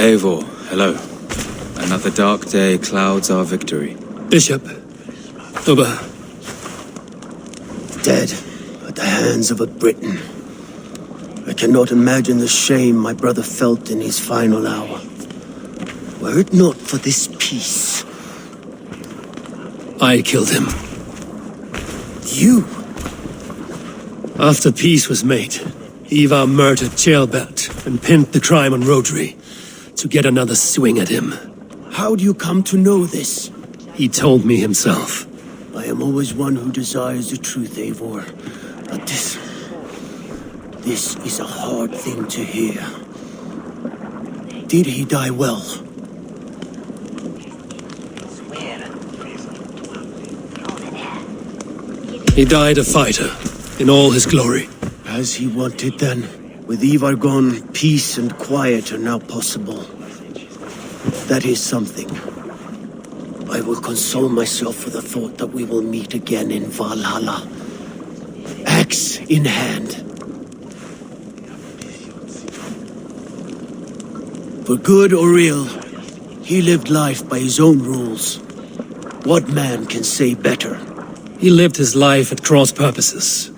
Eivor, hello. Another dark day clouds our victory. Bishop. Ober. Dead at the hands of a Briton. I cannot imagine the shame my brother felt in his final hour. Were it not for this peace. I killed him. You? After peace was made, Ivar murdered Jailbert and pinned the crime on Rodri to get another swing at him. How do you come to know this? He told me himself. I am always one who desires the truth, Eivor. But this is a hard thing to hear. Did he die well? He died a fighter, in all his glory. As he wanted then. With Ivar gone, peace and quiet are now possible. That is something. I will console myself with the thought that we will meet again in Valhalla. Axe in hand. For good or ill, he lived life by his own rules. What man can say better? He lived his life at cross purposes.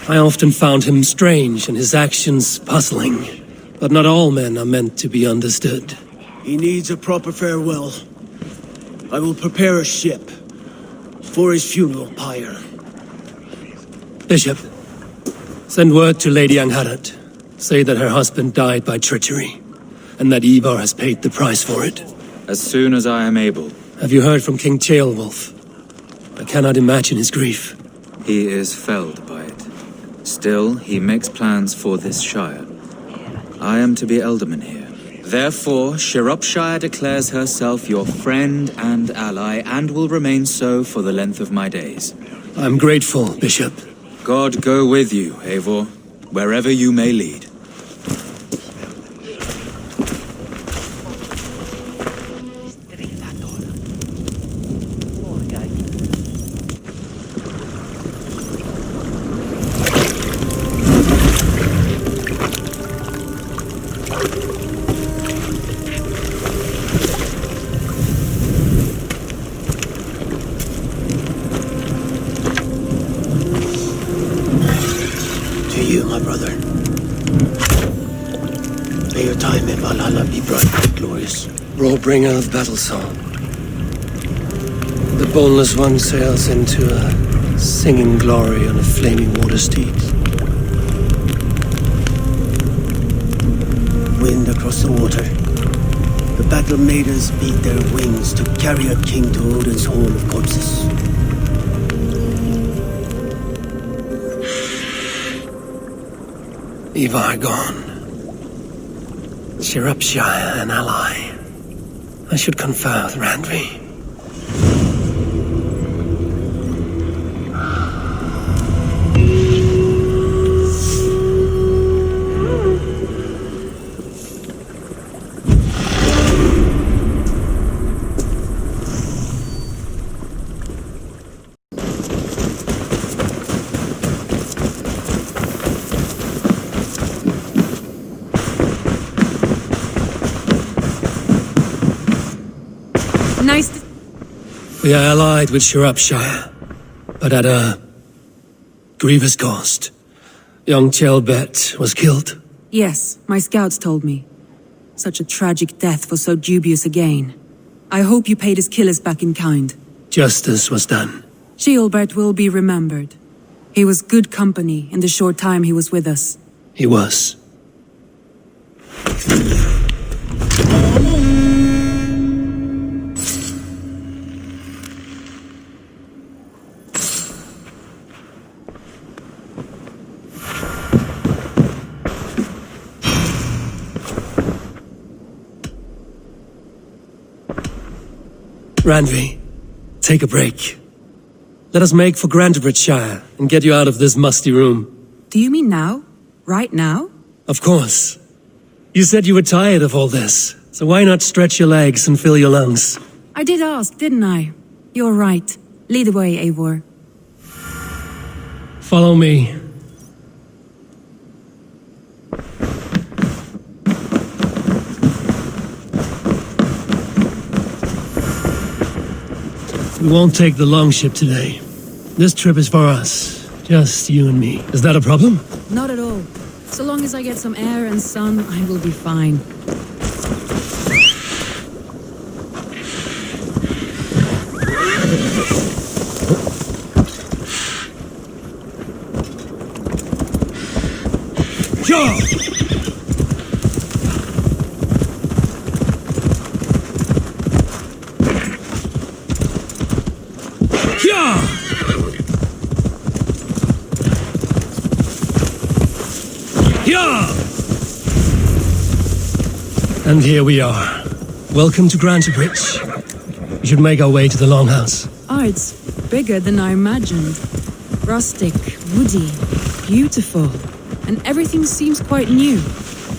I often found him strange and his actions puzzling. But not all men are meant to be understood. He needs a proper farewell. I will prepare a ship for his funeral pyre. Bishop, send word to Lady Angharad. Say that her husband died by treachery, and that Ivar has paid the price for it. As soon as I am able. Have you heard from King Ceolwulf? I cannot imagine his grief. He is felled by it. Still, he makes plans for this shire. I am to be Elderman here. Therefore, Shropshire declares herself your friend and ally, and will remain so for the length of my days. I'm grateful, Bishop. God go with you, Eivor, wherever you may lead. Bringer of battle song. The boneless one sails into a singing glory on a flaming water steed. Wind across the water. The battle maidens beat their wings to carry a king to Odin's hall of corpses. Ivar gone. Shropshire an ally. I should confer with Raندفي. We are allied with Shropshire, but at a grievous cost. Young Jailbert was killed. Yes, my scouts told me. Such a tragic death for so dubious a gain. I hope you paid his killers back in kind. Justice was done. Jailbert will be remembered. He was good company in the short time he was with us. He was. Randvi, take a break. Let us make for Grantebridgeshire and get you out of this musty room. Do you mean now? Right now? Of course. You said you were tired of all this, so why not stretch your legs and fill your lungs? I did ask, didn't I? You're right. Lead the way, Eivor. Follow me. We won't take the longship today. This trip is for us. Just you and me. Is that a problem? Not at all. So long as I get some air and sun, I will be fine. Ja! Ja! Ja! And here we are. Welcome to Grantebridge. We should make our way to the Longhouse. Oh, it's bigger than I imagined. Rustic, woody, beautiful. And everything seems quite new.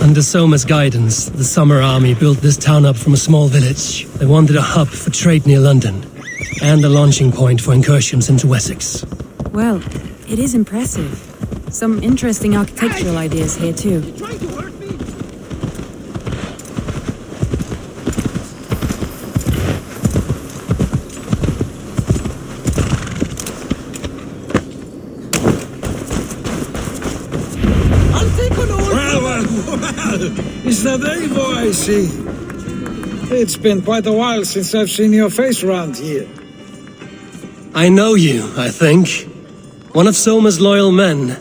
Under Soma's guidance, the Summer Army built this town up from a small village. They wanted a hub for trade near London, and a launching point for incursions into Wessex. Well, it is impressive. Some interesting architectural ideas here too. Is that Eivor I see? It's been quite a while since I've seen your face around here. I know you, I think. One of Soma's loyal men.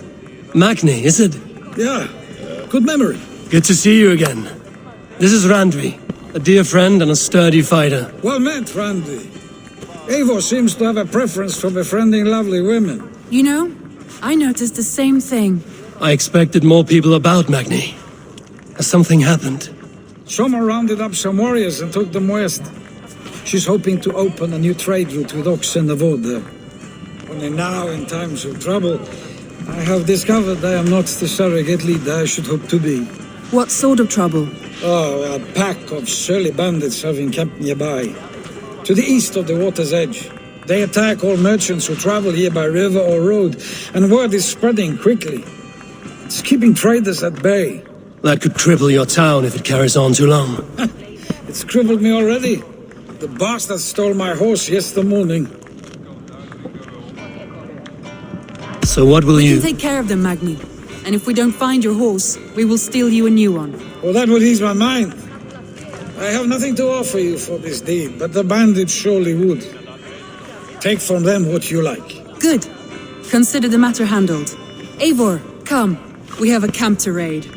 Magni, is it? Yeah, good memory. Good to see you again. This is Randvi, a dear friend and a sturdy fighter. Well met, Randy. Eivor seems to have a preference for befriending lovely women. You know, I noticed the same thing. I expected more people about Magni. Has something happened? Soma rounded up some warriors and took them west. She's hoping to open a new trade route with oxen and wood there. Only now, in times of trouble, I have discovered I am not the surrogate leader I should hope to be. What sort of trouble? Oh, a pack of surly bandits have encamped nearby, to the east of the water's edge. They attack all merchants who travel here by river or road, and word is spreading quickly. It's keeping traders at bay. That could cripple your town if it carries on too long. It's crippled me already. The bastard stole my horse yesterday morning. So what will We you... can take care of them, Magni. And if we don't find your horse, we will steal you a new one. Well, that would ease my mind. I have nothing to offer you for this deed, but the bandits surely would. Take from them what you like. Good. Consider the matter handled. Eivor, come. We have a camp to raid.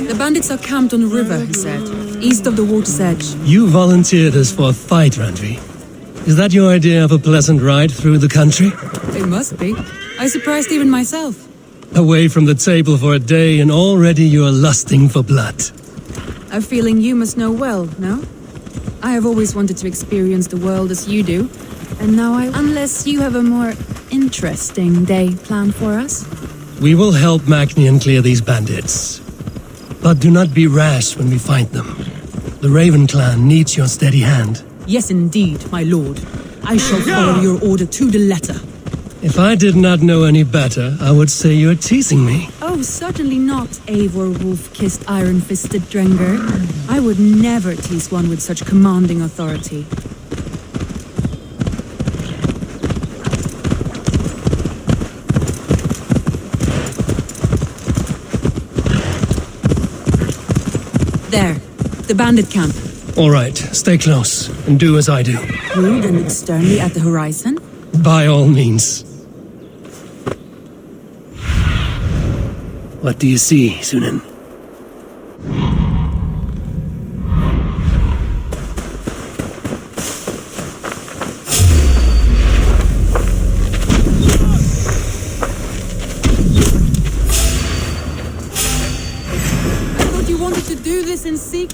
The bandits are camped on the river, he said, east of the water's edge. You volunteered us for a fight, Randvi. Is that your idea of a pleasant ride through the country? It must be. I surprised even myself. Away from the table for a day and already you are lusting for blood. A feeling you must know well, no? I have always wanted to experience the world as you do, and now unless you have a more interesting day planned for us? We will help Magni and clear these bandits. But do not be rash when we find them. The Raven clan needs your steady hand. Yes, indeed, my lord. I shall follow your order to the letter. If I did not know any better, I would say you're teasing me. Oh, certainly not, Eivor wolf-kissed iron-fisted Drenger. I would never tease one with such commanding authority. There, the bandit camp. All right, stay close and do as I do. Rude and look sternly at the horizon. By all means. What do you see, Sunan?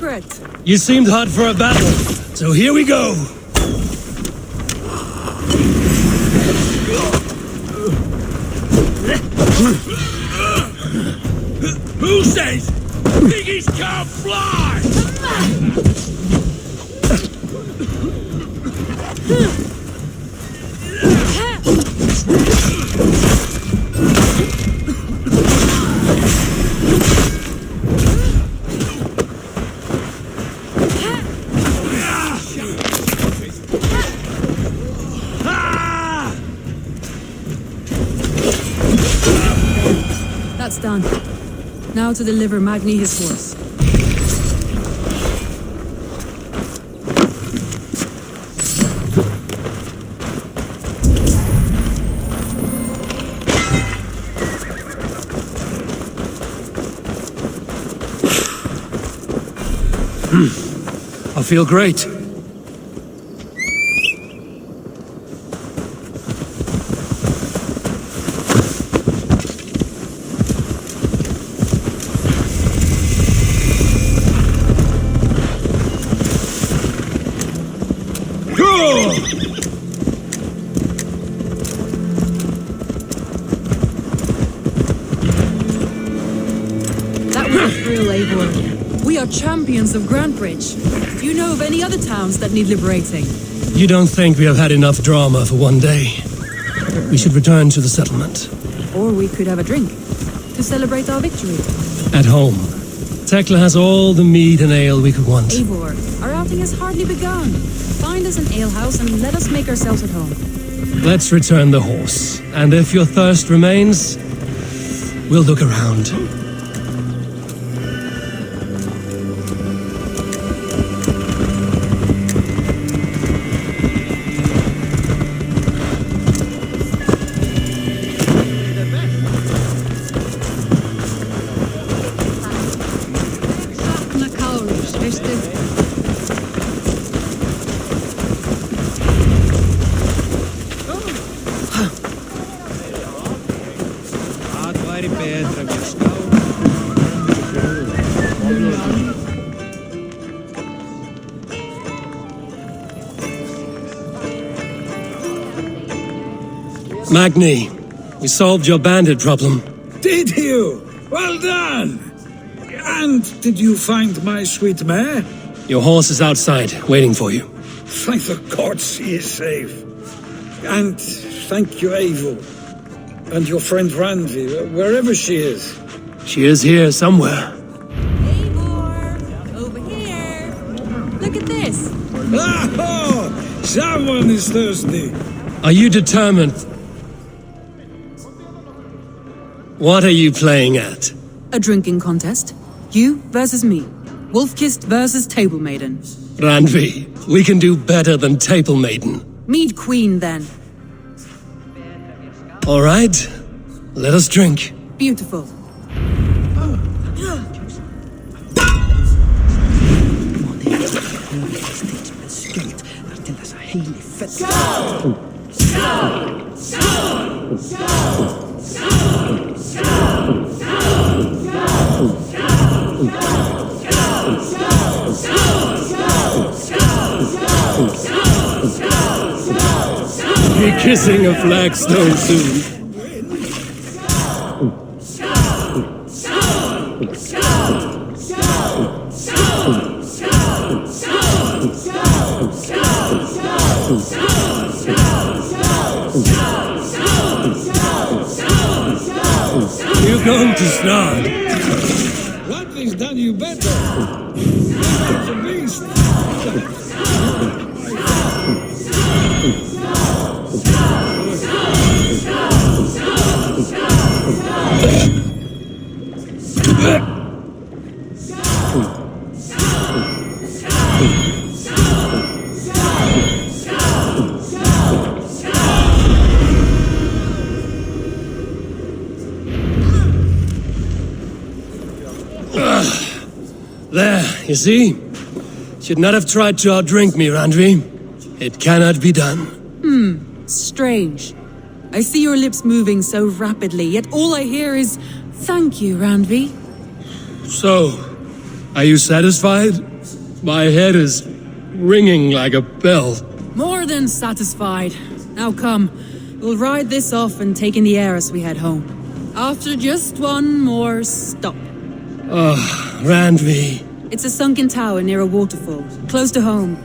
secret! You seemed hot for a battle, so here we go! Who says piggies can't fly? That's done. Now to deliver Magni his horse. I feel great. Champions of Grantbridge. Do you know of any other towns that need liberating? You don't think we have had enough drama for one day? We should return to the settlement. Or we could have a drink to celebrate our victory. At home. Tekla has all the mead and ale we could want. Eivor, our outing has hardly begun. Find us an alehouse and let us make ourselves at home. Let's return the horse. And if your thirst remains, we'll look around. Magni, we solved your bandit problem. Did you? Well done! And did you find my sweet mare? Your horse is outside, waiting for you. Thank the gods she is safe. And thank you, Eivor. And your friend Raندfi, wherever she is. She is here somewhere. Eivor! Over here! Look at this! Oh! Someone is thirsty! Are you determined? What are you playing at? A drinking contest. You versus me. Wolf-kissed versus Table Maiden. Raندfi, we can do better than Table Maiden. Mead Queen, then. All right, let us drink. Beautiful. Be kissing a flagstone soon. You're going to start. Raندfi's done you better. It's a beast. There, you see? Should not have tried to outdrink me, Raندfi. It cannot be done. Strange. I see your lips moving so rapidly, yet all I hear is, "Thank you, Raندfi." So, are you satisfied? My head is ringing like a bell. More than satisfied. Now come, we'll ride this off and take in the air as we head home. After just one more stop. Randvi. It's a sunken tower near a waterfall, close to home.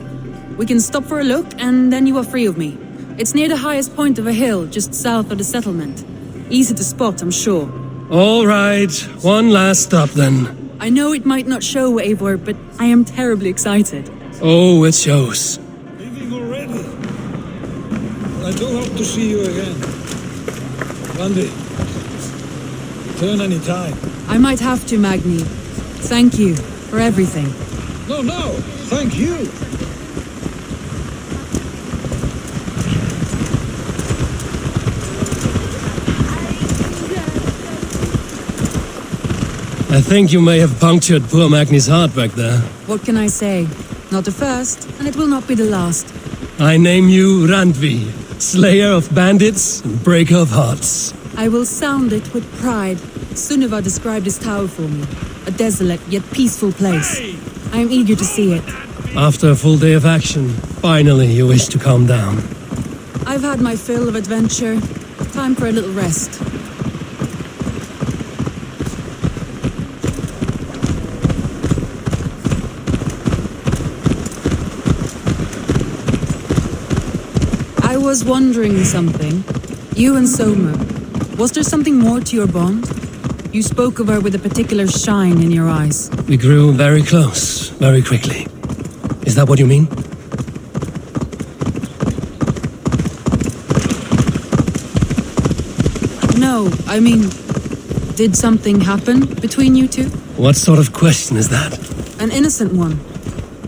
We can stop for a look, and then you are free of me. It's near the highest point of a hill, just south of the settlement. Easy to spot, I'm sure. All right, one last stop then. I know it might not show, Eivor, but I am terribly excited. Oh, it shows. Leaving already? I do hope to see you again. Randy, return any time. I might have to, Magni. Thank you for everything. No, thank you. I think you may have punctured poor Magni's heart back there. What can I say? Not the first, and it will not be the last. I name you Randvi, slayer of bandits and breaker of hearts. I will sound it with pride. Sunniva described this tower for me. A desolate yet peaceful place. I am eager to see it. After a full day of action, finally you wish to calm down. I've had my fill of adventure. Time for a little rest. I was wondering something. You and Soma, was there something more to your bond? You spoke of her with a particular shine in your eyes. We grew very close, very quickly. Is that what you mean? No, I mean, did something happen between you two? What sort of question is that? An innocent one.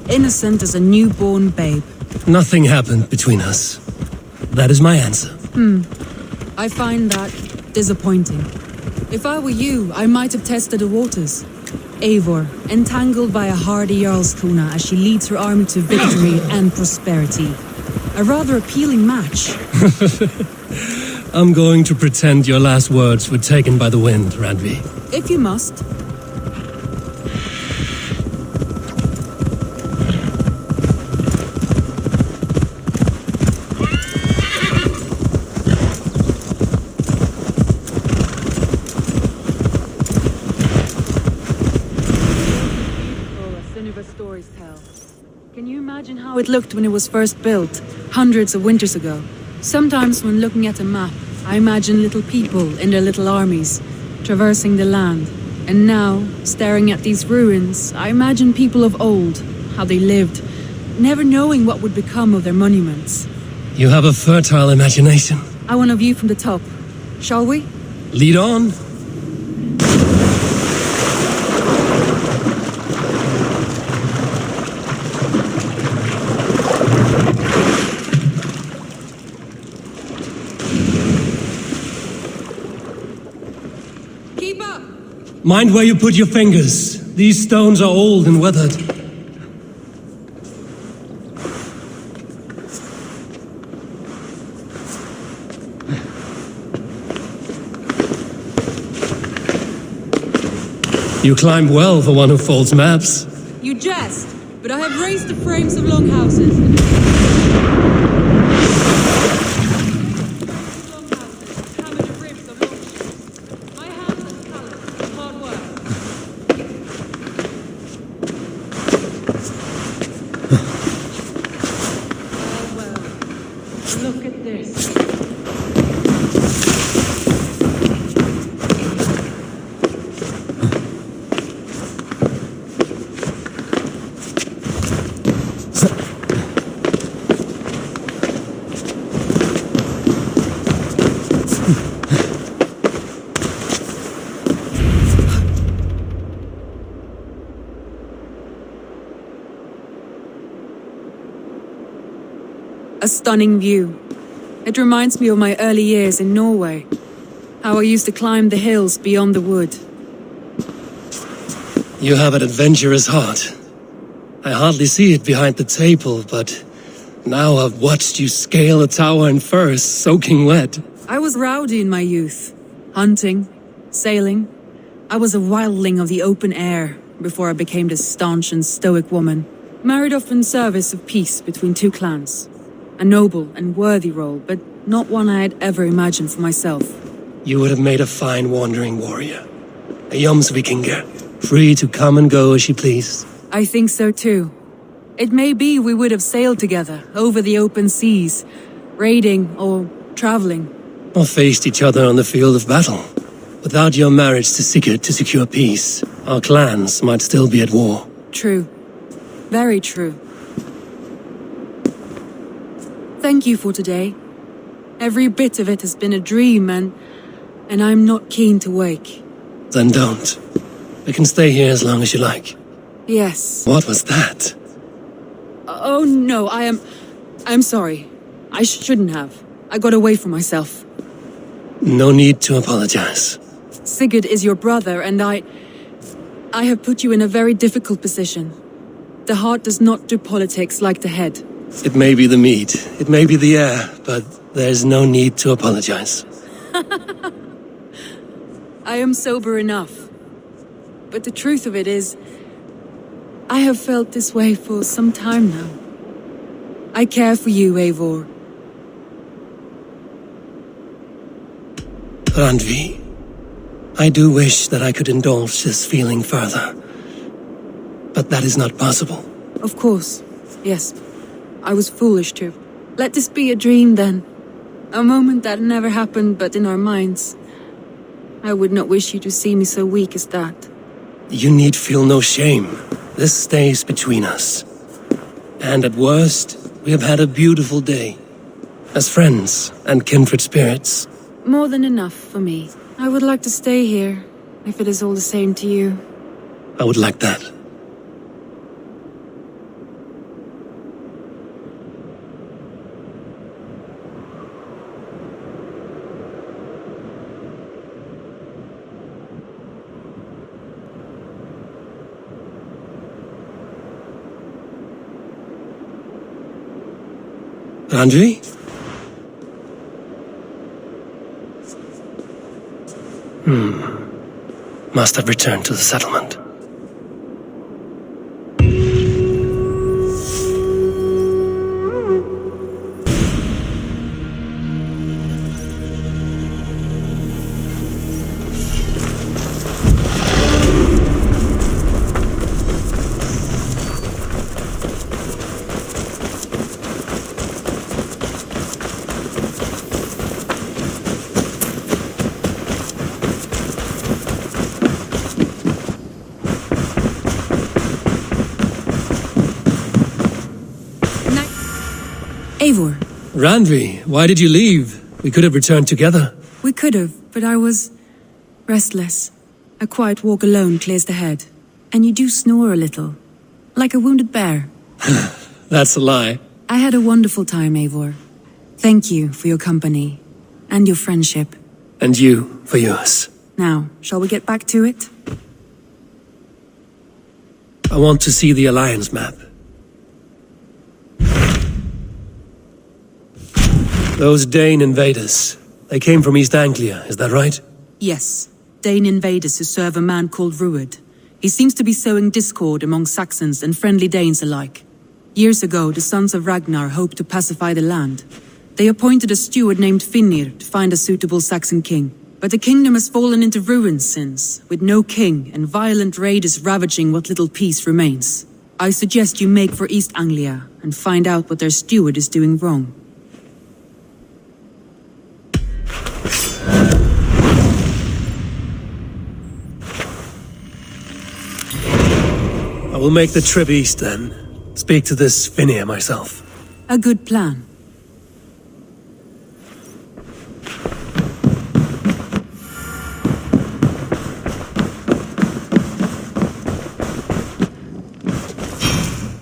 Innocent as a newborn babe. Nothing happened between us. That is my answer. I find that disappointing. If I were you, I might have tested the waters. Eivor, entangled by a hardy Jarlskona as she leads her army to victory and prosperity. A rather appealing match. I'm going to pretend your last words were taken by the wind, Randvi. If you must. Stories tell. Can you imagine how it looked when it was first built, hundreds of winters ago? Sometimes when looking at a map, I imagine little people in their little armies, traversing the land. And now, staring at these ruins, I imagine people of old, how they lived, never knowing what would become of their monuments. You have a fertile imagination. I want a view from the top. Shall we? Lead on. Mind where you put your fingers. These stones are old and weathered. You climb well for one who folds maps. You jest, but I have raised the frames of longhouses. A stunning view. It reminds me of my early years in Norway. How I used to climb the hills beyond the wood. You have an adventurous heart. I hardly see it behind the table, but now I've watched you scale a tower in furs, soaking wet. I was rowdy in my youth. Hunting, sailing. I was a wildling of the open air before I became this staunch and stoic woman. Married off in service of peace between two clans. A noble and worthy role, but not one I had ever imagined for myself. You would have made a fine wandering warrior. A Jomsvikinger, free to come and go as you please. I think so too. It may be we would have sailed together over the open seas, raiding or traveling. Or faced each other on the field of battle. Without your marriage to Sigurd to secure peace, our clans might still be at war. True. Very true. Thank you for today. Every bit of it has been a dream, and I'm not keen to wake. Then don't. We can stay here as long as you like. Yes. What was that? Oh no, I'm sorry. I shouldn't have. I got away from myself. No need to apologize. Sigurd is your brother, and I have put you in a very difficult position. The heart does not do politics like the head. It may be the meat, it may be the air, but there's no need to apologize. I am sober enough. But the truth of it is, I have felt this way for some time now. I care for you, Eivor. Randvi, I do wish that I could indulge this feeling further. But that is not possible. Of course, yes. I was foolish to. Let this be a dream then. A moment that never happened but in our minds. I would not wish you to see me so weak as that. You need feel no shame. This stays between us. And at worst, we have had a beautiful day. As friends and kindred spirits. More than enough for me. I would like to stay here, if it is all the same to you. I would like that. Randvi? Must have returned to the settlement. Eivor. Randvi, why did you leave? We could have returned together. We could have, but I was restless. A quiet walk alone clears the head. And you do snore a little. Like a wounded bear. That's a lie. I had a wonderful time, Eivor. Thank you for your company. And your friendship. And you for yours. Now, shall we get back to it? I want to see the Alliance map. Those Dane invaders, they came from East Anglia, is that right? Yes. Dane invaders who serve a man called Ruud. He seems to be sowing discord among Saxons and friendly Danes alike. Years ago, the sons of Ragnar hoped to pacify the land. They appointed a steward named Finnir to find a suitable Saxon king. But the kingdom has fallen into ruins since, with no king and violent raiders ravaging what little peace remains. I suggest you make for East Anglia and find out what their steward is doing wrong. I will make the trip east then. Speak to this Finnir myself. A good plan.